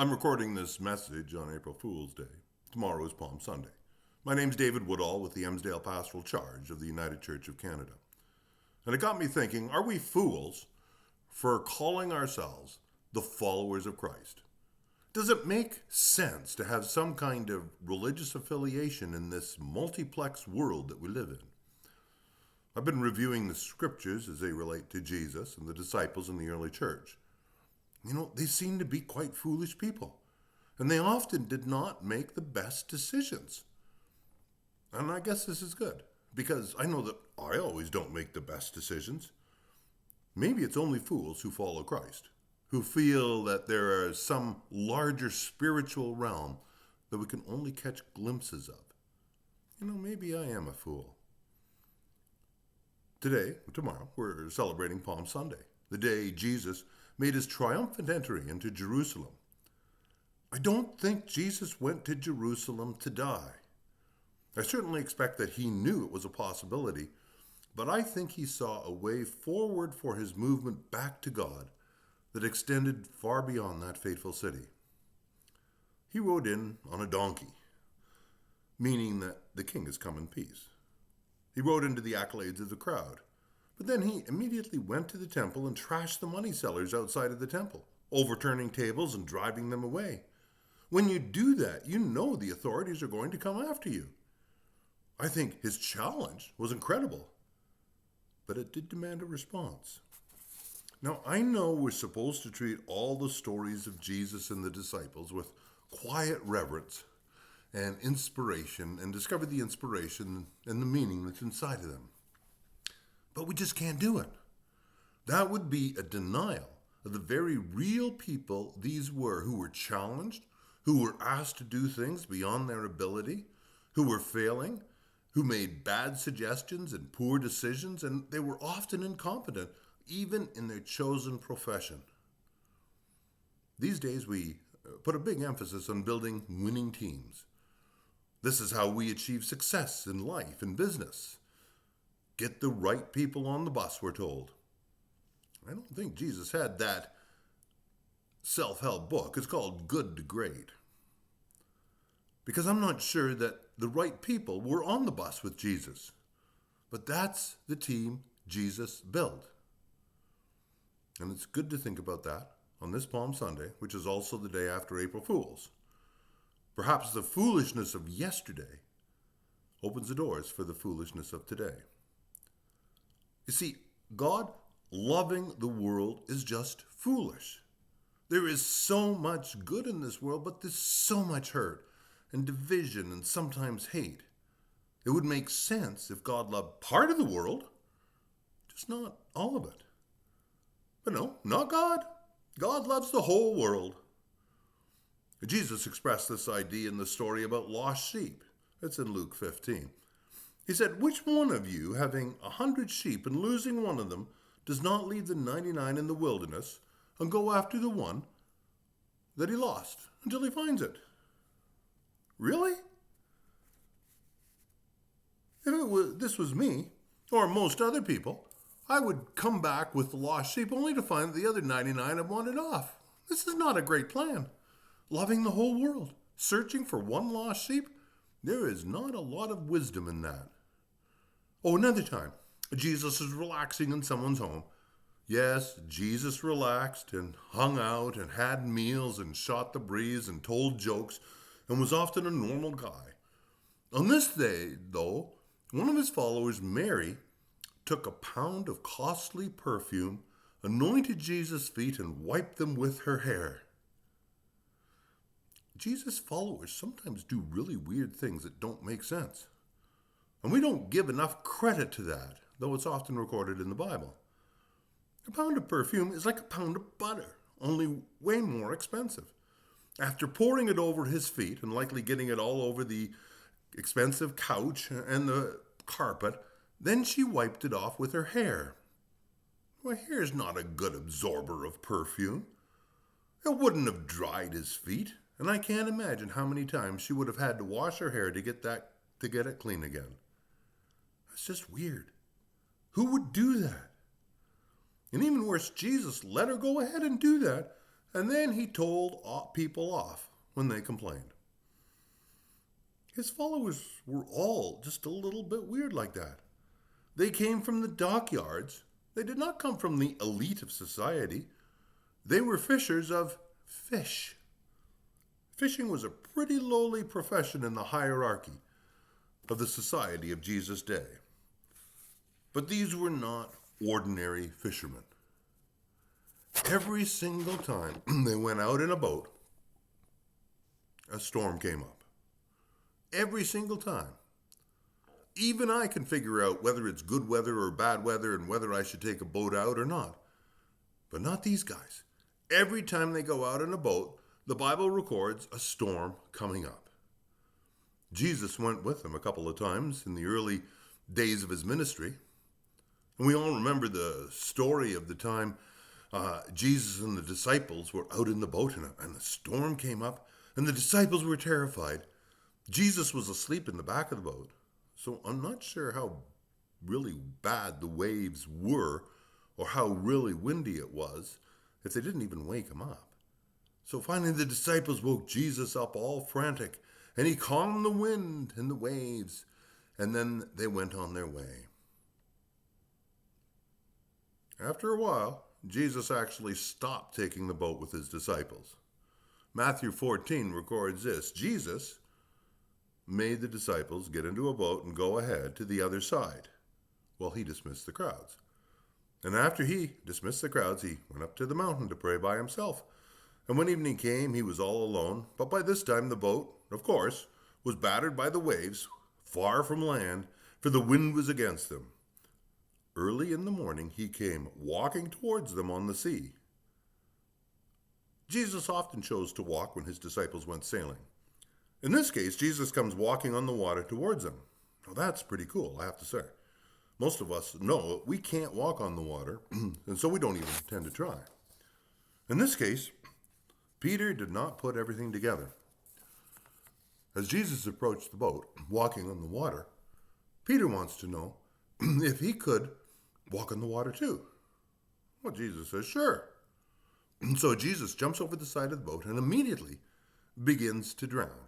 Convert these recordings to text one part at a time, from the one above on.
I'm recording this message on April Fool's Day. Tomorrow is Palm Sunday. My name's David Woodall with the Emsdale Pastoral Charge of the United Church of Canada. And it got me thinking, are we fools for calling ourselves the followers of Christ? Does it make sense to have some kind of religious affiliation in this multiplex world that we live in? I've been reviewing the scriptures as they relate to Jesus and the disciples in the early church. They seem to be quite foolish people, and they often did not make the best decisions. And I guess this is good, because I know that I always don't make the best decisions. Maybe it's only fools who follow Christ, who feel that there is some larger spiritual realm that we can only catch glimpses of. Maybe I am a fool. Tomorrow, we're celebrating Palm Sunday, the day Jesus made his triumphant entry into Jerusalem. I don't think Jesus went to Jerusalem to die. I certainly expect that he knew it was a possibility, but I think he saw a way forward for his movement back to God that extended far beyond that fateful city. He rode in on a donkey, meaning that the king has come in peace. He rode into the accolades of the crowd, but then he immediately went to the temple and trashed the money sellers outside of the temple, overturning tables and driving them away. When you do that, you know the authorities are going to come after you. I think his challenge was incredible, but it did demand a response. Now, I know we're supposed to treat all the stories of Jesus and the disciples with quiet reverence and inspiration and discover the inspiration and the meaning that's inside of them. But we just can't do it. That would be a denial of the very real people these were, who were challenged, who were asked to do things beyond their ability, who were failing, who made bad suggestions and poor decisions, and they were often incompetent, even in their chosen profession. These days we put a big emphasis on building winning teams. This is how we achieve success in life and business. Get the right people on the bus, we're told. I don't think Jesus had that self-help book. It's called Good to Great. Because I'm not sure that the right people were on the bus with Jesus. But that's the team Jesus built. And it's good to think about that on this Palm Sunday, which is also the day after April Fools. Perhaps the foolishness of yesterday opens the doors for the foolishness of today. You see, God loving the world is just foolish. There is so much good in this world, but there's so much hurt and division and sometimes hate. It would make sense if God loved part of the world, just not all of it. But no, not God. God loves the whole world. Jesus expressed this idea in the story about lost sheep. It's in Luke 15. He said, "Which one of you, having 100 sheep and losing one of them, does not leave the 99 in the wilderness and go after the one that he lost until he finds it?" Really? If this was me, or most other people, I would come back with the lost sheep only to find that the other 99 have wandered off. This is not a great plan. Loving the whole world, searching for one lost sheep, there is not a lot of wisdom in that. Oh, another time, Jesus is relaxing in someone's home. Yes, Jesus relaxed and hung out and had meals and shot the breeze and told jokes and was often a normal guy. On this day, though, one of his followers, Mary, took a pound of costly perfume, anointed Jesus' feet, and wiped them with her hair. Jesus' followers sometimes do really weird things that don't make sense. And we don't give enough credit to that, though it's often recorded in the Bible. A pound of perfume is like a pound of butter, only way more expensive. After pouring it over his feet and likely getting it all over the expensive couch and the carpet, then she wiped it off with her hair. My hair's not a good absorber of perfume. It wouldn't have dried his feet, and I can't imagine how many times she would have had to wash her hair to get it clean again. That's just weird. Who would do that? And even worse, Jesus let her go ahead and do that, and then he told people off when they complained. His followers were all just a little bit weird like that. They came from the dockyards. They did not come from the elite of society. They were fishers of fish. Fishing was a pretty lowly profession in the hierarchy of the society of Jesus' day. But these were not ordinary fishermen. Every single time they went out in a boat, a storm came up. Every single time. Even I can figure out whether it's good weather or bad weather and whether I should take a boat out or not. But not these guys. Every time they go out in a boat, the Bible records a storm coming up. Jesus went with them a couple of times in the early days of his ministry. And we all remember the story of the time Jesus and the disciples were out in the boat and the storm came up and the disciples were terrified. Jesus was asleep in the back of the boat. So I'm not sure how really bad the waves were or how really windy it was if they didn't even wake him up. So finally the disciples woke Jesus up all frantic, and he calmed the wind and the waves, and then they went on their way. After a while, Jesus actually stopped taking the boat with his disciples. Matthew 14 records this: Jesus made the disciples get into a boat and go ahead to the other side while he dismissed the crowds. And after he dismissed the crowds, he went up to the mountain to pray by himself. And when evening came, he was all alone. But by this time the boat, of course, was battered by the waves, far from land, for the wind was against them. Early in the morning he came walking towards them on the sea. Jesus often chose to walk when his disciples went sailing. In this case, Jesus comes walking on the water towards them. Now that's pretty cool, I have to say. Most of us know we can't walk on the water, and so we don't even tend to try. In this case, Peter did not put everything together. As Jesus approached the boat, walking on the water, Peter wants to know if he could walk on the water too. Well, Jesus says, sure. So Jesus jumps over the side of the boat and immediately begins to drown.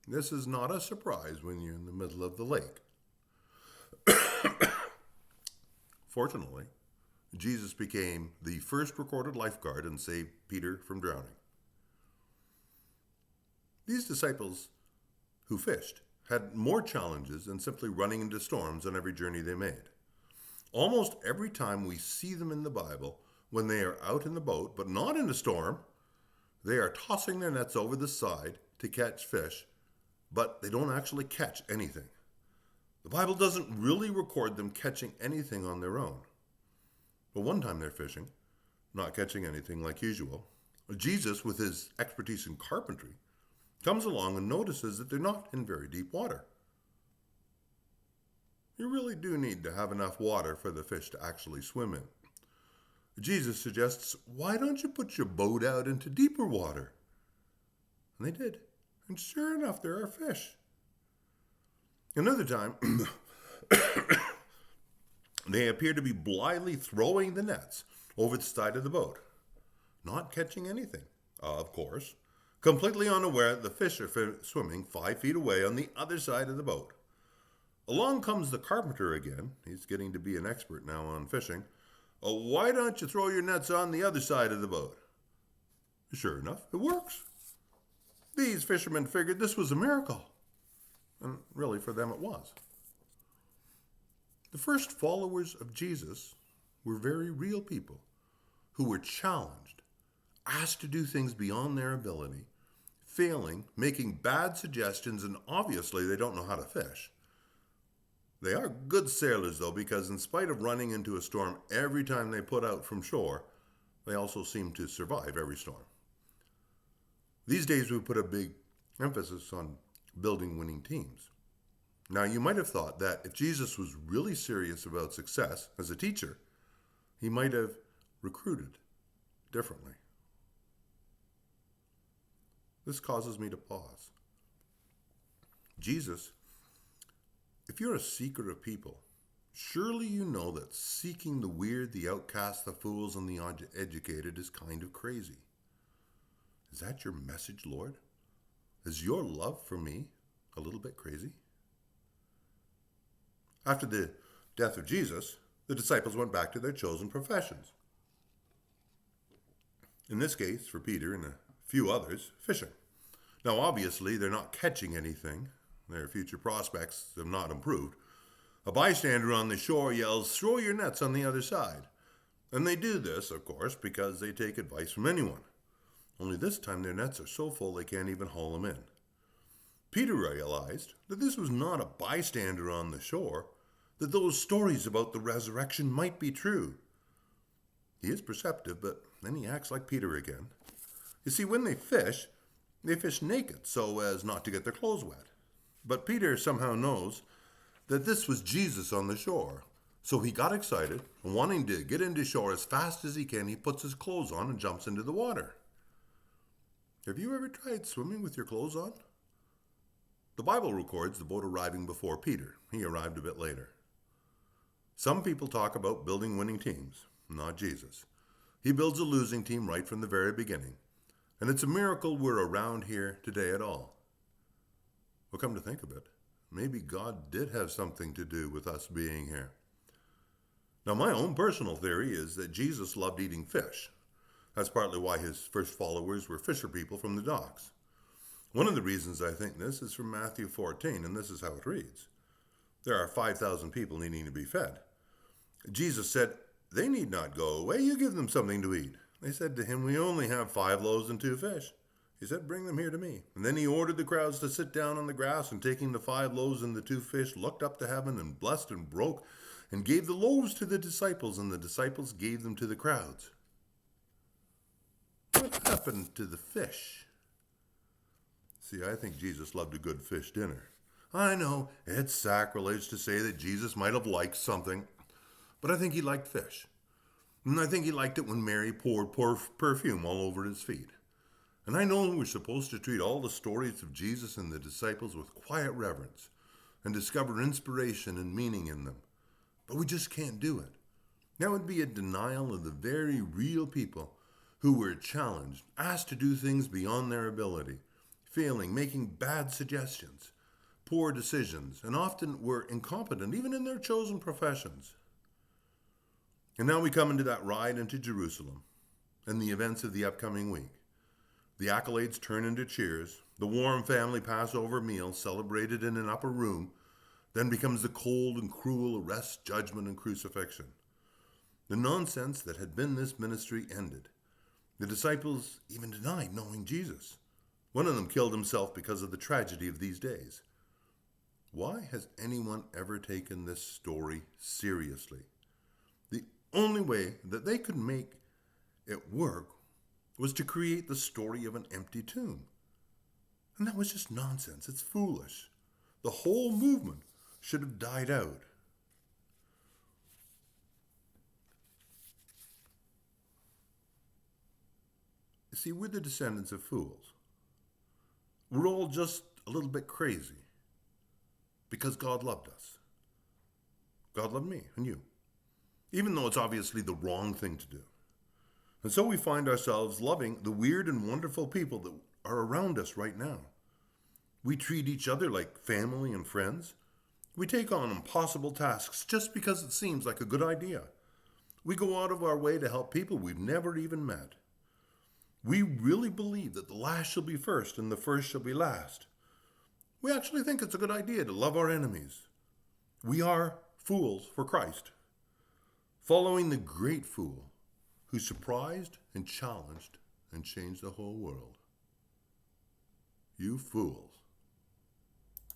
This is not a surprise when you're in the middle of the lake. Fortunately, Jesus became the first recorded lifeguard and saved Peter from drowning. These disciples who fished had more challenges than simply running into storms on every journey they made. Almost every time we see them in the Bible, when they are out in the boat, but not in a storm, they are tossing their nets over the side to catch fish, but they don't actually catch anything. The Bible doesn't really record them catching anything on their own. But one time they're fishing, not catching anything like usual. Jesus, with his expertise in carpentry, comes along and notices that they're not in very deep water. You really do need to have enough water for the fish to actually swim in. Jesus suggests, why don't you put your boat out into deeper water? And they did. And sure enough, there are fish. Another time, they appear to be blithely throwing the nets over the side of the boat, not catching anything, of course, completely unaware that the fish are swimming 5 feet away on the other side of the boat. Along comes the carpenter again. He's getting to be an expert now on fishing. Why don't you throw your nets on the other side of the boat? Sure enough, it works. These fishermen figured this was a miracle. And really, for them, it was. The first followers of Jesus were very real people who were challenged, asked to do things beyond their ability, failing, making bad suggestions, and obviously they don't know how to fish. They are good sailors, though, because in spite of running into a storm every time they put out from shore, they also seem to survive every storm. These days we put a big emphasis on building winning teams. Now, you might have thought that if Jesus was really serious about success as a teacher, he might have recruited differently. This causes me to pause. Jesus, if you're a seeker of people, surely you know that seeking the weird, the outcast, the fools, and the uneducated is kind of crazy. Is that your message, Lord? Is your love for me a little bit crazy? After the death of Jesus, the disciples went back to their chosen professions. In this case, for Peter and a few others, fishing. Now, obviously, they're not catching anything. Their future prospects have not improved. A bystander on the shore yells, "Throw your nets on the other side." And they do this, of course, because they take advice from anyone. Only this time their nets are so full they can't even haul them in. Peter realized that this was not a bystander on the shore, that those stories about the resurrection might be true. He is perceptive, but then he acts like Peter again. You see, when they fish naked so as not to get their clothes wet. But Peter somehow knows that this was Jesus on the shore. So he got excited, and wanting to get into shore as fast as he can, he puts his clothes on and jumps into the water. Have you ever tried swimming with your clothes on? The Bible records the boat arriving before Peter. He arrived a bit later. Some people talk about building winning teams, not Jesus. He builds a losing team right from the very beginning. And it's a miracle we're around here today at all. Well, come to think of it, maybe God did have something to do with us being here. Now, my own personal theory is that Jesus loved eating fish. That's partly why his first followers were fisher people from the docks. One of the reasons I think this is from Matthew 14, and this is how it reads. There are 5,000 people needing to be fed. Jesus said, "They need not go away. You give them something to eat." They said to him, "We only have 5 loaves and 2 fish." He said, "Bring them here to me." And then he ordered the crowds to sit down on the grass, and taking the 5 loaves and the 2 fish, looked up to heaven and blessed and broke and gave the loaves to the disciples, and the disciples gave them to the crowds. What happened to the fish? See, I think Jesus loved a good fish dinner. I know it's sacrilege to say that Jesus might have liked something, but I think he liked fish. And I think he liked it when Mary poured perfume all over his feet. And I know we're supposed to treat all the stories of Jesus and the disciples with quiet reverence and discover inspiration and meaning in them. But we just can't do it. That would be a denial of the very real people who were challenged, asked to do things beyond their ability, failing, making bad suggestions, poor decisions, and often were incompetent even in their chosen professions. And now we come into that ride into Jerusalem and the events of the upcoming week. The accolades turn into cheers. The warm family Passover meal celebrated in an upper room then becomes the cold and cruel arrest, judgment, and crucifixion. The nonsense that had been this ministry ended. The disciples even denied knowing Jesus. One of them killed himself because of the tragedy of these days. Why has anyone ever taken this story seriously? The only way that they could make it work was to create the story of an empty tomb. And that was just nonsense. It's foolish. The whole movement should have died out. You see, we're the descendants of fools. We're all just a little bit crazy because God loved us. God loved me and you, even though it's obviously the wrong thing to do. And so we find ourselves loving the weird and wonderful people that are around us right now. We treat each other like family and friends. We take on impossible tasks just because it seems like a good idea. We go out of our way to help people we've never even met. We really believe that the last shall be first and the first shall be last. We actually think it's a good idea to love our enemies. We are fools for Christ, following the great fool who surprised and challenged and changed the whole world. You fools.